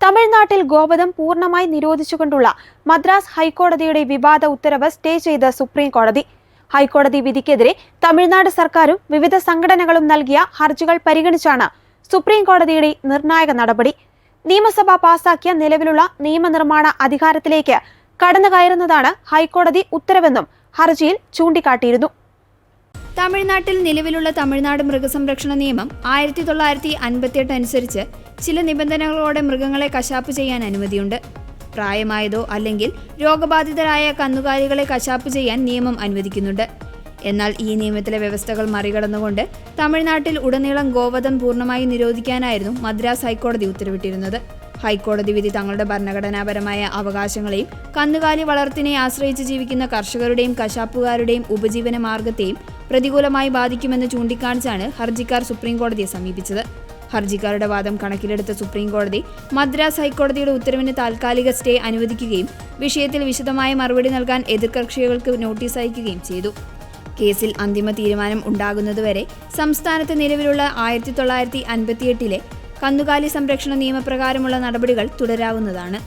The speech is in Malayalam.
തമിഴ്നാട്ടിൽ ഗോവധം പൂർണ്ണമായി നിരോധിച്ചുകൊണ്ടുള്ള മദ്രാസ് ഹൈക്കോടതിയുടെ വിവാദ ഉത്തരവ് സ്റ്റേ ചെയ്ത സുപ്രീം കോടതി. ഹൈക്കോടതി വിധിക്കെതിരെ തമിഴ്നാട് സർക്കാരും വിവിധ സംഘടനകളും നൽകിയ ഹർജികൾ പരിഗണിച്ചാണ് സുപ്രീം കോടതിയുടെ നിർണായക നടപടി. നിയമസഭ പാസാക്കിയ നിലവിലുള്ള നിയമനിർമ്മാണ അധികാരത്തിലേക്ക് കടന്നുകയറുന്നതാണ് ഹൈക്കോടതി ഉത്തരവെന്നും ഹർജിയിൽ ചൂണ്ടിക്കാട്ടിയിരുന്നു. തമിഴ്നാട്ടിൽ നിലവിലുള്ള തമിഴ്നാട് മൃഗസംരക്ഷണ നിയമം 1958 അനുസരിച്ച് ചില നിബന്ധനകളോടെ മൃഗങ്ങളെ കശാപ്പ് ചെയ്യാൻ അനുമതിയുണ്ട്. പ്രായമായതോ അല്ലെങ്കിൽ രോഗബാധിതരായ കന്നുകാലികളെ കശാപ്പ് ചെയ്യാൻ നിയമം അനുവദിക്കുന്നുണ്ട്. എന്നാൽ ഈ നിയമത്തിലെ വ്യവസ്ഥകൾ മറികടന്നുകൊണ്ട് തമിഴ്നാട്ടിൽ ഉടനീളം ഗോവധം പൂർണ്ണമായി നിരോധിക്കാനായിരുന്നു മദ്രാസ് ഹൈക്കോടതി ഉത്തരവിട്ടിരുന്നത്. ഹൈക്കോടതി വിധി തങ്ങളുടെ ഭരണഘടനാപരമായ അവകാശങ്ങളെയും കന്നുകാലി വളർത്തിനെ ആശ്രയിച്ച് ജീവിക്കുന്ന കർഷകരുടെയും കശാപ്പുകാരുടെയും ഉപജീവന മാർഗത്തെയും പ്രതികൂലമായി ബാധിക്കുമെന്ന് ചൂണ്ടിക്കാണിച്ചാണ് ഹർജിക്കാർ സുപ്രീം കോടതിയെ സമീപിച്ചത്. ഹർജിക്കാരുടെ വാദം കണക്കിലെടുത്ത സുപ്രീം കോടതി മദ്രാസ് ഹൈക്കോടതിയുടെ ഉത്തരവിന് താൽക്കാലിക സ്റ്റേ അനുവദിക്കുകയും വിഷയത്തിൽ വിശദമായ മറുപടി നൽകാൻ എതിർകക്ഷികൾക്ക് നോട്ടീസ് അയക്കുകയും ചെയ്തു. കേസിൽ അന്തിമ തീരുമാനം ഉണ്ടാകുന്നതുവരെ സംസ്ഥാനത്ത് നിലവിലുള്ള 1958 കന്നുകാലി സംരക്ഷണ നിയമപ്രകാരമുള്ള നടപടികൾ തുടരാവുന്നതാണ്.